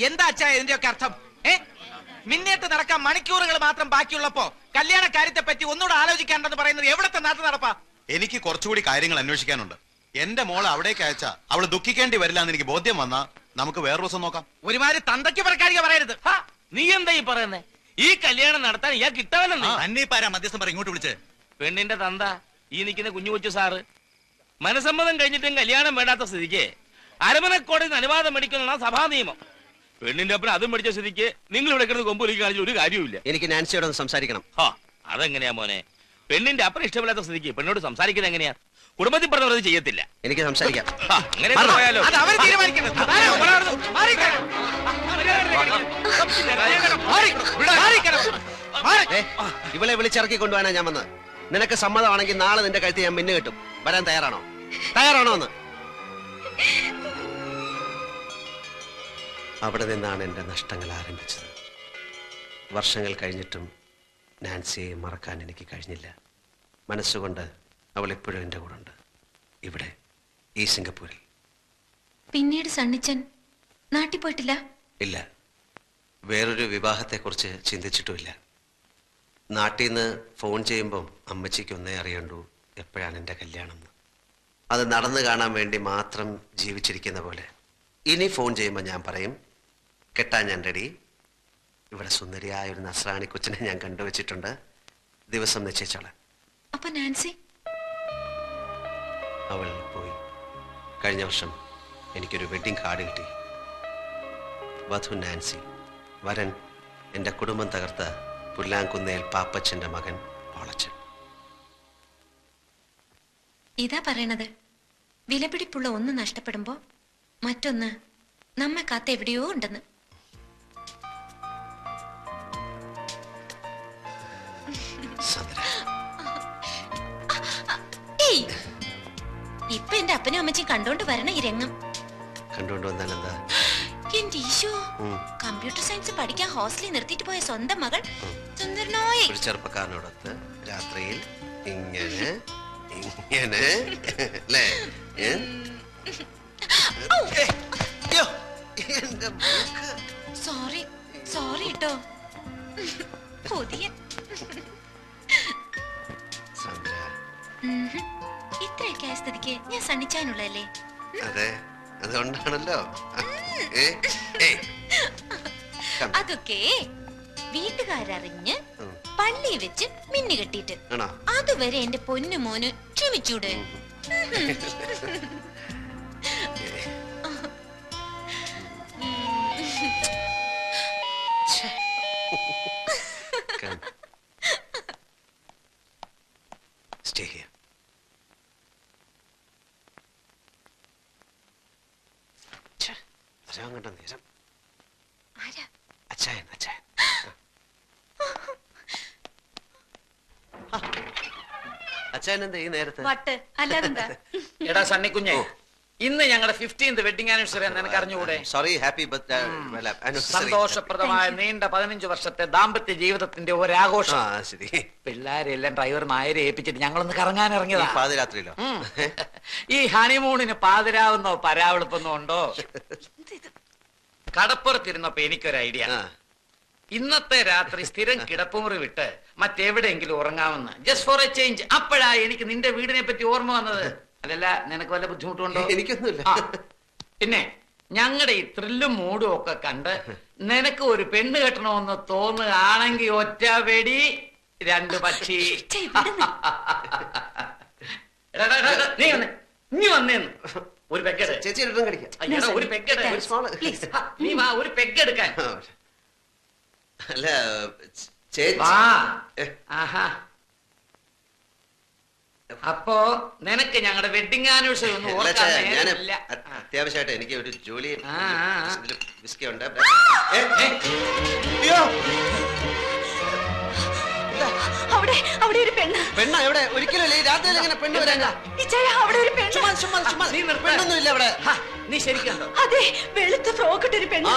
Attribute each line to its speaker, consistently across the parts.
Speaker 1: എന്താ അച്ഛാ ഇതിന്റെയൊക്കെ അർത്ഥം? മിന്നേറ്റ് നടക്കാൻ മണിക്കൂറുകൾ മാത്രം ബാക്കിയുള്ളപ്പോ കല്യാണ കാര്യത്തെ പറ്റി ഒന്നുകൂടെ ആലോചിക്കാണ്ടെന്ന് പറയുന്നത് എവിടത്തെ നാട്ടു നടപ്പാ?
Speaker 2: എനിക്ക് കുറച്ചുകൂടി കാര്യങ്ങൾ അന്വേഷിക്കാനുണ്ട്. എന്റെ മോളെ അവിടേക്ക് അയച്ചാ അവള് ദുഃഖിക്കേണ്ടി വരില്ല എന്ന് എനിക്ക് ബോധ്യം വന്നാ നമുക്ക് വേറൊരു ദിവസം നോക്കാം.
Speaker 1: ഒരുമാതിരി തന്തയ്ക്ക് പറക്കാരിക പറയരുത്.
Speaker 3: നീ എന്താ ഈ പറയുന്നേ? ഈ കല്യാണം നടത്താൻ ഇയാൾ കിട്ടാവല്ലെന്ന്
Speaker 2: തന്നെ പാരാ മധ്യസ്ഥം പറ ഇങ്ങോട്ട് വിളിച്ച്.
Speaker 3: പെണ്ണിന്റെ തന്ത ഈ നിൽക്കുന്ന കുഞ്ഞു കൊച്ചു സാറ് മനസമ്മതം കഴിഞ്ഞിട്ടും കല്യാണം വേണ്ടാത്ത സ്ഥിതിക്ക് അരമനക്കോടതിന് അനുവാദം മേടിക്കുന്ന സഭാ നിയമം. പെണ്ണിന്റെ ഒപ്പം അതും മേടിച്ച സ്ഥിതിക്ക് നിങ്ങൾ ഇവിടെ കിടന്ന് കൊമ്പൊലിക്ക് കാണിച്ച ഒരു കാര്യമില്ല.
Speaker 4: എനിക്ക് നാൻസിയോട് സംസാരിക്കണം.
Speaker 3: അതെങ്ങനെയാ മോനെ? പെണ്ണിന്റെ അപ്പൻ ഇഷ്ടമില്ലാത്ത സ്ഥിതിക്ക് പെണ്ണോട് സംസാരിക്കുന്നത് എങ്ങനെയാ? കുടുംബത്തിൽ പറഞ്ഞത് ചെയ്യത്തില്ല.
Speaker 4: എനിക്ക് സംസാരിക്കാം.
Speaker 3: അങ്ങനെ പോയാലോ?
Speaker 4: ഇവളെ വിളിച്ചിറക്കി കൊണ്ടുപോകാനാ ഞാൻ വന്നത്. നിനക്ക് സമ്മതമാണെങ്കിൽ നാളെ നിന്റെ കഴുത്ത് ഞാൻ മിന്നു കെട്ടും. വരാൻ തയ്യാറാണോ? തയ്യാറാണോ എന്ന്? അവിടെ നിന്നാണ് എന്റെ നഷ്ടങ്ങൾ ആരംഭിച്ചത്. വർഷങ്ങൾ കഴിഞ്ഞിട്ടും നാൻസിയെ മറക്കാൻ എനിക്ക് കഴിഞ്ഞില്ല. മനസ്സുകൊണ്ട് അവൾ എപ്പോഴും എന്റെ കൂടെ ഉണ്ട്. ഇവിടെ ഈ സിംഗപ്പൂരിൽ.
Speaker 5: പിന്നീട് സണ്ണിച്ചൻ നാട്ടിൽ പോയിട്ടില്ല?
Speaker 4: ഇല്ല, വേറൊരു വിവാഹത്തെക്കുറിച്ച് ചിന്തിച്ചിട്ടുമില്ല. നാട്ടിൽ നിന്ന് ഫോൺ ചെയ്യുമ്പം അമ്മച്ചിക്ക് ഒന്നേ അറിയണ്ടൂ എപ്പോഴാണ് എൻ്റെ കല്യാണം എന്ന്. അത് നടന്നു കാണാൻ വേണ്ടി മാത്രം ജീവിച്ചിരിക്കുന്ന പോലെ ഇനി ഫോൺ ചെയ്യുമ്പോൾ ഞാൻ പറയും, കെട്ടാൻ ഞാൻ റെഡി. ഇവിടെ സുന്ദരിയായ ഒരു നസ്രാണി കൊച്ചിനെ ഞാൻ കണ്ടുവച്ചിട്ടുണ്ട്, ദിവസം നിശ്ചയിച്ചോളാം.
Speaker 5: അപ്പൊ നാൻസി?
Speaker 4: അവൾ പോയി. കഴിഞ്ഞ വർഷം എനിക്കൊരു വെഡ്ഡിംഗ് കാർഡ് കിട്ടി. വധു നാൻസി, വരൻ എൻ്റെ കുടുംബം തകർത്ത പുല്ലാങ്കുന്നേൽ പാപ്പച്ചൻ്റെ മകൻ പോളച്ചൻ.
Speaker 5: ഇതാ പറയണത്, വിലപിടിപ്പുള്ള ഒന്ന് നഷ്ടപ്പെടുമ്പോ മറ്റൊന്ന് നമ്മെ കാത്ത് എവിടെയോ ഉണ്ടെന്ന്. ഇപ്പൊ എന്റെ അപ്പനും അമ്മച്ചും കണ്ടോണ്ട് വരണ ഈ രംഗം.
Speaker 4: കണ്ടോണ്ട് വന്നാൽ എന്താ?
Speaker 5: എന്റെ ഈശോ, കമ്പ്യൂട്ടർ സയൻസ് പഠിക്കാൻ ഹോസ്റ്റലിൽ നിർത്തിയിട്ട് പോയ സ്വന്തം മകൾ സുന്ദരനായ
Speaker 4: ഒരു ചെറുപ്പക്കാരനോടൊത്ത് രാത്രിയിൽ ഇങ്ങനെ ഇങ്ങനെ അല്ലേ?
Speaker 5: സോറി സോറി കേട്ടോ. പുതിയ ഇത്രയൊക്കെ ആയ സ്ഥിതിക്ക് ഞാൻ സണ്ണിച്ചാനുള്ളതല്ലേ?
Speaker 4: അതെ, അതുകൊണ്ടാണല്ലോ.
Speaker 5: അതൊക്കെ വീട്ടുകാരറിഞ്ഞ് പള്ളി വെച്ച് മിന്നു കെട്ടിട്ട് അതുവരെ എന്റെ പൊന്നു മോന് ക്ഷമിച്ചൂടെ?
Speaker 4: Stay here. വരാൻ കണ്ട നേരം അച്ചായൻ അച്ചായൻ അച്ചായൻ എന്താ ഈ നേരത്തെ?
Speaker 5: വട്ട് അല്ലാതെന്താ?
Speaker 3: എടാ സണ്ണിക്കുഞ്ഞെ, ഇന്ന് ഞങ്ങളുടെ 15th വെഡിങ് ആനിവേഴ്സറി എന്ന് എനിക്ക് അറിഞ്ഞുകൂടെ?
Speaker 4: സോറി, ഹാപ്പി
Speaker 3: സന്തോഷപ്രദമായ നീണ്ട 15 വർഷത്തെ ദാമ്പത്യ ജീവിതത്തിന്റെ ഒരാഘോഷം.
Speaker 4: ശരി.
Speaker 3: പിള്ളേരെല്ലാം ഡ്രൈവർ നായരെ ഏൽപ്പിച്ചിട്ട് ഞങ്ങളൊന്ന് കറങ്ങാൻ ഇറങ്ങിയതാ.
Speaker 4: പാതിരാത്രിയിലോ?
Speaker 3: ഈ ഹണിമൂണിന് പാതിരാവുന്നോ പരാവെളുപ്പൊന്നോ ഉണ്ടോ? കടപ്പുറത്തിരുന്നപ്പോ എനിക്കൊരു ഐഡിയ. ഇന്നത്തെ രാത്രി സ്ഥിരം കിടപ്പുമുറി വിട്ട് മറ്റെവിടെയെങ്കിലും ഉറങ്ങാമെന്ന്, ജസ്റ്റ് ഫോർ എ ചേഞ്ച്. അപ്പോഴാ എനിക്ക് നിന്റെ വീടിനെ പറ്റി ഓർമ്മ വന്നത്. അതല്ല, നിനക്ക് വല്ല ബുദ്ധിമുട്ടുണ്ടോ?
Speaker 4: എനിക്കൊന്നുമില്ല.
Speaker 3: പിന്നെ ഞങ്ങളുടെ ഈ ത്രില്ലും മൂടും ഒക്കെ കണ്ട് നിനക്ക് ഒരു പെണ്ണ് കെട്ടണമെന്ന് തോന്നുകയാണെങ്കിൽ ഒറ്റ വെടി 2 പക്ഷി. നീ വന്നേന്ന് ഒരു പെഗ്ഗെട്.
Speaker 4: ചേച്ചി
Speaker 3: ഒരു പെഗ്ഗെട്. നീ വാ, ഒരു പെഗ്ഗെടുക്കാൻ.
Speaker 4: അല്ല
Speaker 3: അപ്പോ നിനക്ക് ഞങ്ങളുടെ വെഡിങ് ആനിവേഴ്സറി ഒന്നും ഓർക്കാനില്ല.
Speaker 4: അത്യാവശ്യമായിട്ട് എനിക്ക് ഒരു ജോലി വിസ്കി ഉണ്ട്.
Speaker 5: അവിടെ ഒരു പെണ്ണ
Speaker 4: എവിടെ? ഒരിക്കലും രാത്രിയിൽ എങ്ങനെ പെണ്ണ് വരാൻ?
Speaker 5: അവിടെ ഒരു
Speaker 4: പെണ്ണൊന്നും ഇല്ല അവിടെ.
Speaker 6: നീ ശരിക്കുണ്ടോ?
Speaker 5: അതെ, വെളുത്ത ഫ്രോക്ക് ഇട്ടൊരു പെണ്ണ്.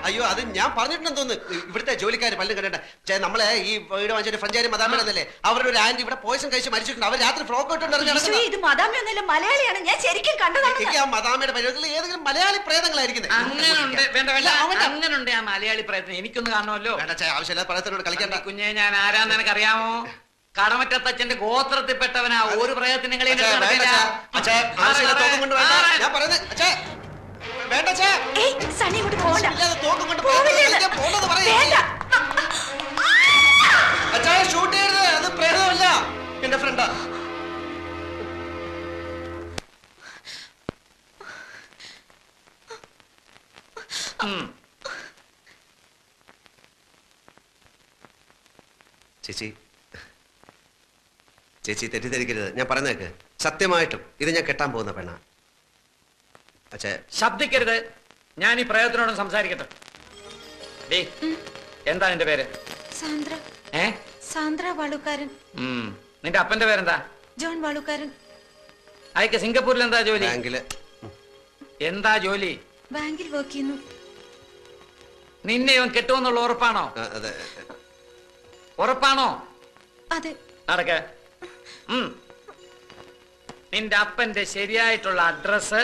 Speaker 4: അയ്യോ, അത് ഞാൻ പറഞ്ഞിട്ടുണ്ടെന്ന് തോന്നുന്നു. ഇവിടുത്തെ ജോലിക്കാർ പല്ലും കണ്ടേ നമ്മളെ ഈ വീട് വാങ്ങിച്ച ഫ്രഞ്ചാരി മദാമേനല്ലേ, അവരുടെ ഒരു ആന്റി ഇവിടെ പോയിസൺ കഴിച്ച് മരിച്ചിട്ടുണ്ട്. അവർ രാത്രി ഫ്രോക്ക് ഇട്ടുണ്ട്.
Speaker 5: ഇത് മദാമയൊന്നുമല്ല, മലയാളിയാണ്. ഞാൻ ശരിക്കും കണ്ടതാണ്.
Speaker 4: എനിക്ക് ആ മദാമയുടെ പരിപാടിയിൽ ഏതെങ്കിലും മലയാളി പ്രേതങ്ങളായിരിക്കുന്നത്.
Speaker 6: അങ്ങനുണ്ട്, വേണ്ട വേണ്ട, അങ്ങനുണ്ട് ആ മലയാളി പ്രയത്നം. എനിക്കൊന്ന് കാണണമല്ലോ.
Speaker 4: ആവശ്യമില്ല പ്രേതത്തിനോട് കളിക്കണ്ട.
Speaker 6: കുഞ്ഞെ, ഞാൻ ആരാന്ന് നിനക്കറിയാമോ? കടമറ്റത്തച്ഛന്റെ ഗോത്രത്തിൽപ്പെട്ടവനാ. ഒരു പ്രയത്നം
Speaker 4: ഞാൻ പറയുന്നത് വേണ്ട.
Speaker 5: സണ്ണി കൊണ്ട് പോകണ്ട.
Speaker 4: ഷൂട്ട് ചെയ്യരുത്, അത് പ്രേതമല്ല, എന്റെ ഫ്രണ്ടാ. ചേച്ചി ചേച്ചി തെറ്റിദ്ധരിക്കരുത്, ഞാൻ പറഞ്ഞേക്ക്. സത്യമായിട്ടും ഇത് ഞാൻ കെട്ടാൻ പോകുന്ന പെണ്ണാ. അച്ഛേ,
Speaker 6: ശബ്ദിക്കരുത്. ഞാൻ ഈ പ്രയത്നോടും സംസാരിക്കട്ടെ. എന്താ നിന്റെ പേര്?
Speaker 5: സാന്ദ്ര. സാന്ദ്ര വാളുക്കാരൻ.
Speaker 6: നിന്റെ അപ്പന്റെ പേരെന്താ?
Speaker 5: ജോൺ വാളുക്കാരൻ.
Speaker 6: അയക്ക് സിംഗപ്പൂരിൽ എന്താ ജോലി?
Speaker 4: ബാങ്കില്.
Speaker 6: എന്താ ജോലി?
Speaker 5: ബാങ്കിൽ വർക്ക് ചെയ്യുന്നു.
Speaker 6: നിന്നെ ഇവൻ കെട്ടുമെന്നുള്ള ഉറപ്പാണോ?
Speaker 4: അതെ.
Speaker 6: ഉറപ്പാണോ?
Speaker 5: അതെ.
Speaker 6: നടക്ക. നിന്റെ അപ്പന്റെ ശരിയായിട്ടുള്ള അഡ്രസ്,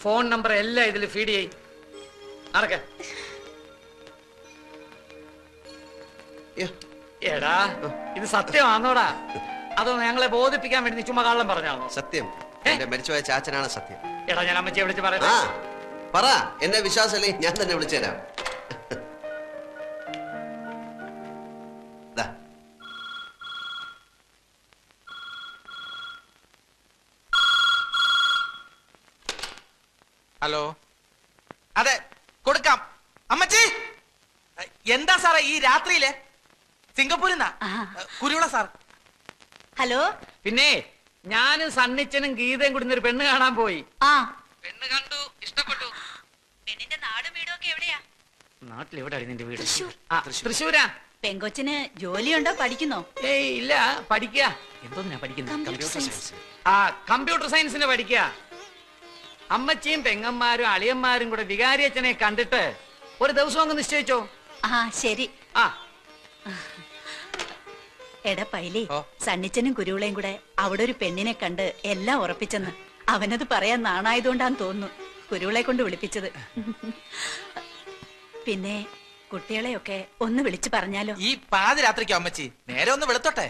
Speaker 6: ഫോൺ നമ്പർ എല്ലാം ഇതിൽ ഫീഡ് ചെയ്. നടക്ക. എടാ, ഇത് സത്യമാണോടാ? അതോ ഞങ്ങളെ ബോധിപ്പിക്കാൻ വേണ്ടി നീ ചുമ്മാ കള്ളം പറഞ്ഞാണോ?
Speaker 4: സത്യം. എന്റെ മരിച്ചുപോയ ചാച്ചനാണ് സത്യം.
Speaker 6: എടാ, ഞാൻ അമ്മച്ചിയെ വിളിച്ച് പറയാം.
Speaker 4: പറ, എന്നെ വിശ്വാസമല്ലേ, ഞാൻ തന്നെ വിളിച്ചു തരാം.
Speaker 1: ഹലോ. അതെ, കൊടുക്കാം. അമ്മച്ചി, എന്താ സാറേ ഈ രാത്രിയിലെ? സിംഗപ്പൂരിൽ നിന്നാ, കുരുവിള സാർ.
Speaker 5: ഹലോ.
Speaker 6: പിന്നെ ഞാനും സണ്ണിച്ചനും ഗീതയും കൂടി ഒരു പെണ്ണ് കാണാൻ പോയി. പെണ്ണ് കണ്ടു, ഇഷ്ടപ്പെട്ടു.
Speaker 5: പെണ്ണിന്റെ നാടും വീടും ഒക്കെ എവിടെയാ?
Speaker 6: നാട്ടിൽ എവിടെയാണ് നിന്റെ വീട്? തൃശ്ശൂരാ.
Speaker 5: പെങ്കൊച്ചിന് ജോലിയുണ്ടോ, പഠിക്കുന്നോ?
Speaker 6: ഏയ് ഇല്ല, പഠിക്കുക. എന്തോന്നാ പഠിക്കുന്നത്? കമ്പ്യൂട്ടർ സയൻസിന് പഠിക്കുക. അമ്മച്ചിയും പെങ്ങന്മാരും അളിയന്മാരും കൂടെ വികാരിയച്ഛനെ കണ്ടിട്ട് ഒരു ദിവസം അങ്ങ് നിശ്ചയിച്ചോ?
Speaker 5: ശരി. എടാ പൈലി, സണ്ണിച്ചനും കുരുവിളയും കൂടെ അവിടെ ഒരു പെണ്ണിനെ കണ്ട് എല്ലാം ഉറപ്പിച്ചെന്ന്. അവനത് പറയാൻ നാണായതുകൊണ്ടാന്ന് തോന്നുന്നു കുരുവിളെ കൊണ്ട് വിളിപ്പിച്ചത്. പിന്നെ കുട്ടികളെയൊക്കെ ഒന്ന് വിളിച്ചു പറഞ്ഞാലോ?
Speaker 1: ഈ പാതിരാത്രിക്കോ അമ്മച്ചി? നേരെ ഒന്ന് വെളുത്തോട്ടെ.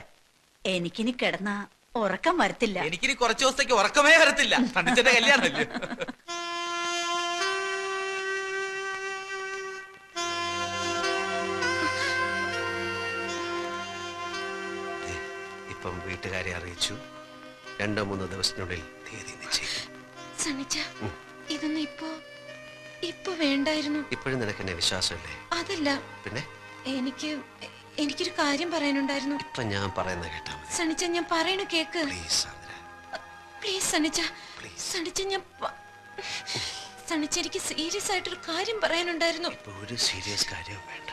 Speaker 5: എനിക്കിനി കിടന്ന ഉറക്കം വരത്തില്ല.
Speaker 1: എനിക്കിനി കുറച്ചു ദിവസത്തേക്ക് ഉറക്കമേ വരത്തില്ല. സണ്ണിച്ചന്റെ കല്യാണമല്ലേ.
Speaker 4: ഇപ്പം വീട്ടുകാരെ അറിയിച്ചു. 2-3 ദിവസത്തിനുള്ളിൽ തീയതി നിശ്ചയിക്കും.
Speaker 5: സണ്ണിച്ച, ഇതൊന്നും ഇപ്പൊ വേണ്ടായിരുന്നു.
Speaker 4: ഇപ്പോഴും നിനക്ക് എന്നെ വിശ്വാസമല്ലേ?
Speaker 5: അതല്ല,
Speaker 4: പിന്നെ
Speaker 5: എനിക്കൊരു കാര്യം പറയാനുണ്ടായിരുന്നു.
Speaker 4: ഇപ്പൊ ഞാൻ പറയുന്ന കേട്ടാ മതി.
Speaker 5: സണ്ണിച്ച, ഞാൻ പറയണു കേക്ക്. പ്ലീസ് സണ്ണിച്ച. സണ്ണിച്ച, സണ്ണിച്ച, എനിക്ക് സീരിയസ് ആയിട്ടൊരു കാര്യം പറയാനുണ്ടായിരുന്നു.
Speaker 4: ഇപ്പൊ ഒരു സീരിയസ് കാര്യവും വേണ്ട.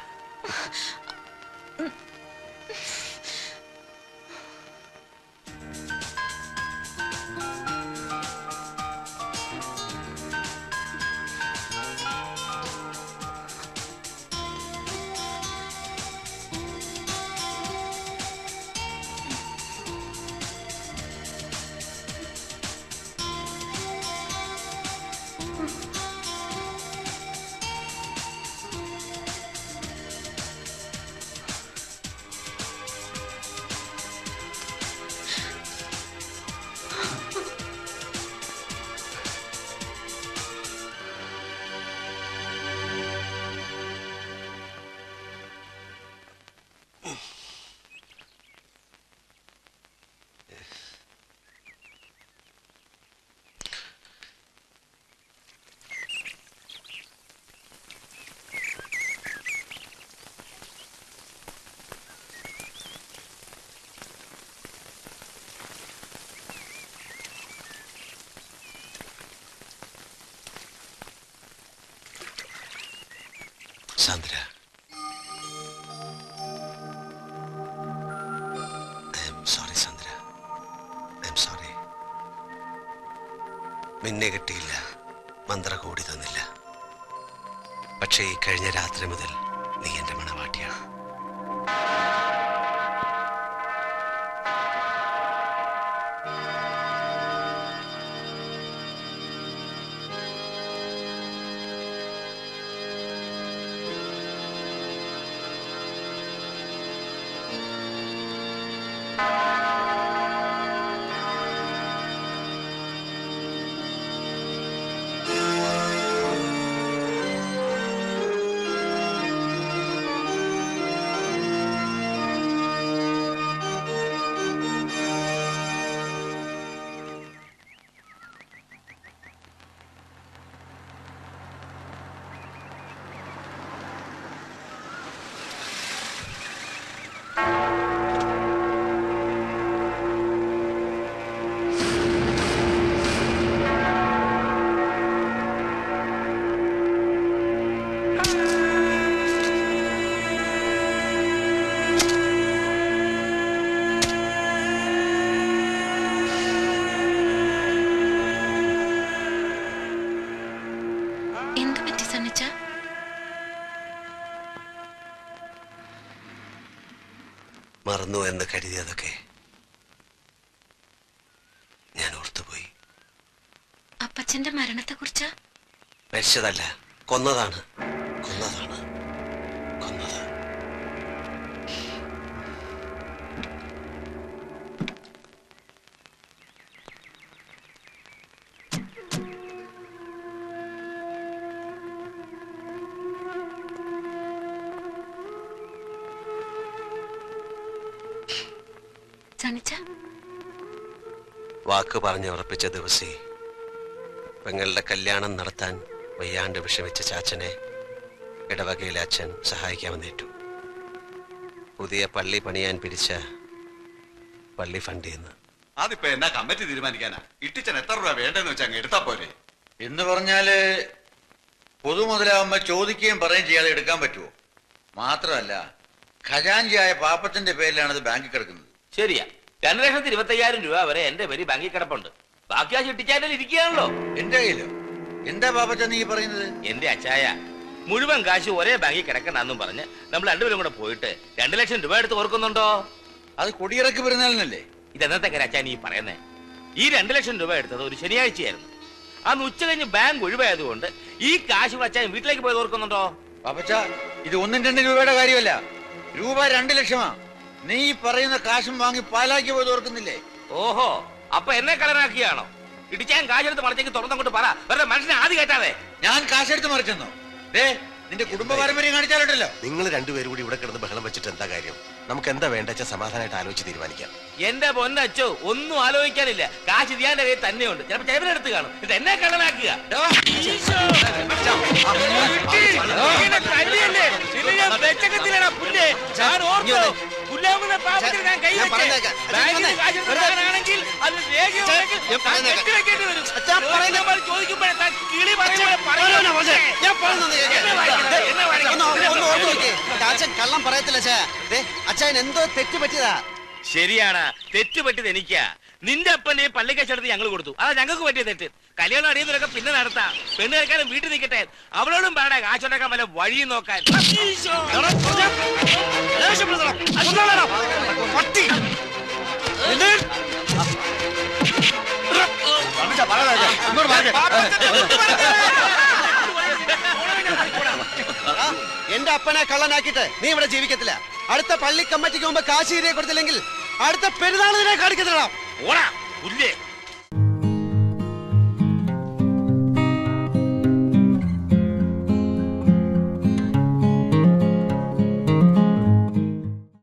Speaker 4: Sandra, I am sorry Sandra, I am sorry. നിന്നെ കിട്ടിയില്ല, മന്ത്രകൂടി തന്നില്ല. പക്ഷേ ഈ കഴിഞ്ഞ രാത്രി മുതൽ നീ എന്റെ മണവാട്ടിയാണ്. മറന്നു എന്ന് കരുതിയതൊക്കെ ഞാൻ ഓർത്തുപോയി.
Speaker 7: അപ്പച്ചന്റെ മരണത്തെ കുറിച്ച്?
Speaker 4: മരിച്ചതല്ല, കൊന്നതാണ്. കൊന്നതാണ്, കൊന്നത്. വാക്ക് പറഞ്ഞ് ഉറപ്പിച്ച ദിവസേ പെങ്ങളുടെ കല്യാണം നടത്താൻ വയ്യാണ്ട് വിഷമിച്ച ചാച്ചനെ ഇടവകയിലെ അച്ഛൻ സഹായിക്കാമെന്നേറ്റു. പുതിയ പള്ളി പണിയാൻ പിരിച്ച പള്ളി ഫണ്ടിൽ നിന്ന്.
Speaker 2: അതിപ്പോ എന്നാ കമ്മിറ്റി തീരുമാനിക്കാനാ? ഇട്ടിച്ചൻ എത്ര രൂപ വേണ്ടെന്ന് വെച്ചാൽ അങ്ങ് എടുത്താ പോരെ?
Speaker 8: എന്ന് പറഞ്ഞാല് പൊതുമുതലാവുമ്പോ ചോദിക്കുകയും പറയുകയും ചെയ്യാതെ എടുക്കാൻ പറ്റുമോ? മാത്രമല്ല, ഖജാൻജിയായ പാപ്പത്തിന്റെ പേരിലാണ് ഇത് ബാങ്കിൽ കിടക്കുന്നത്.
Speaker 3: ശരിയാ, 2,25,000 രൂപ വരെ എന്റെ പേര് ബാങ്കിൽ കിടപ്പുണ്ട്. ബാക്കി ആ ചിട്ടിച്ചാലിൽ ഇരിക്കുകയാണല്ലോ.
Speaker 8: എന്റെ കയ്യിലോ? എന്താ പാപ്പച്ച നീ പറയുന്നത്?
Speaker 3: എന്റെ അച്ചായ മുഴുവൻ കാശ് ഒരേ ബാങ്കിൽ കിടക്കണ്ടെന്നും പറഞ്ഞ് നമ്മൾ രണ്ടുപേരും കൂടെ പോയിട്ട് 2 ലക്ഷം രൂപ എടുത്ത് ഓർക്കുന്നുണ്ടോ?
Speaker 8: അത് കൊടിയിറക്കി പെരുന്നാളിനല്ലേ?
Speaker 3: ഇതെന്നത്തെ അച്ചാൻ ഈ പറയുന്നേ? ഈ 2 ലക്ഷം രൂപ എടുത്തത് ഒരു ശനിയാഴ്ചയായിരുന്നു. അന്ന് ഉച്ച കഴിഞ്ഞ് ബാങ്ക് ഒഴിവായതുകൊണ്ട് ഈ കാശ് അച്ചാൻ വീട്ടിലേക്ക് പോയത് ഓർക്കുന്നുണ്ടോ?
Speaker 8: പാപ്പച്ച, ഇത് 1-2 രൂപയുടെ കാര്യമല്ല, രൂപ 2 ലക്ഷമാ. നീ പറയുന്ന കാശും വാങ്ങി പാലാക്കി പോയത് ഓർക്കുന്നില്ലേ?
Speaker 3: ഓഹോ, അപ്പൊ എന്നെ കളനാക്കിയാണോ? ഇടിച്ചാൻ കാശെടുത്ത് മറിച്ചേക്ക് തുറന്നങ്ങോട്ട് പറ, വെറുതെ മനുഷ്യനെ ആദ്യം കയറ്റാതെ.
Speaker 8: ഞാൻ കാശെടുത്ത് മറിച്ചെന്നോ? ദേ, നിന്റെ കുടുംബ പാരമ്പര്യം കാണിച്ചാലുണ്ടല്ലോ.
Speaker 4: നിങ്ങൾ രണ്ടുപേരും കൂടി ഇവിടെ കിടന്ന് ബഹളം വെച്ചിട്ട് എന്താ കാര്യം? നമുക്ക് എന്താ വേണ്ട സമാധാനമായിട്ട് ആലോചിച്ച് തീരുമാനിക്കാം.
Speaker 3: എന്റെ പൊന്നച്ചോ, ഒന്നും ആലോചിക്കാനില്ല. കാശ് ഇതിയാന്റെ കയ്യിൽ തന്നെയുണ്ട്. ചിലപ്പോ ചേവനെടുത്ത് കാണും. ഇത് എന്നെ കള്ളനാക്കുക.
Speaker 4: കള്ളം പറയത്തില്ല അച്ഛൻ എന്തോ തെറ്റ് പറ്റിയതാ.
Speaker 3: ശരിയാണ്, തെറ്റ് പറ്റിയത് എനിക്കാ. നിന്റെ അപ്പന്റെ പള്ളിക്കച്ചെടുത്ത് ഞങ്ങൾ കൊടുത്തു. അതാ ഞങ്ങൾക്ക് പറ്റിയ തെറ്റ്. കല്യാണം അറിയുന്നവരൊക്കെ പിന്നെ നടത്താം. പെണ്ണ് കേൾക്കാനും വീട്ടിൽ നിൽക്കട്ടെ. അവളോടും പാടാ കാശുണ്ടാക്കാൻ വല്ല വഴിയും നോക്കാൻ.
Speaker 4: എന്റെ അപ്പനെ കള്ളനാക്കിയിട്ട് നീ ഇവിടെ ജീവിക്കത്തില്ല. അടുത്ത പള്ളി കമ്മിറ്റിക്ക് മുമ്പ് കാശ് കൊടുത്തില്ലെങ്കിൽ അടുത്ത പെരുന്നാളിനെ കാണിക്കത്തില്ല.
Speaker 3: ഓടാ പുല്ലേ.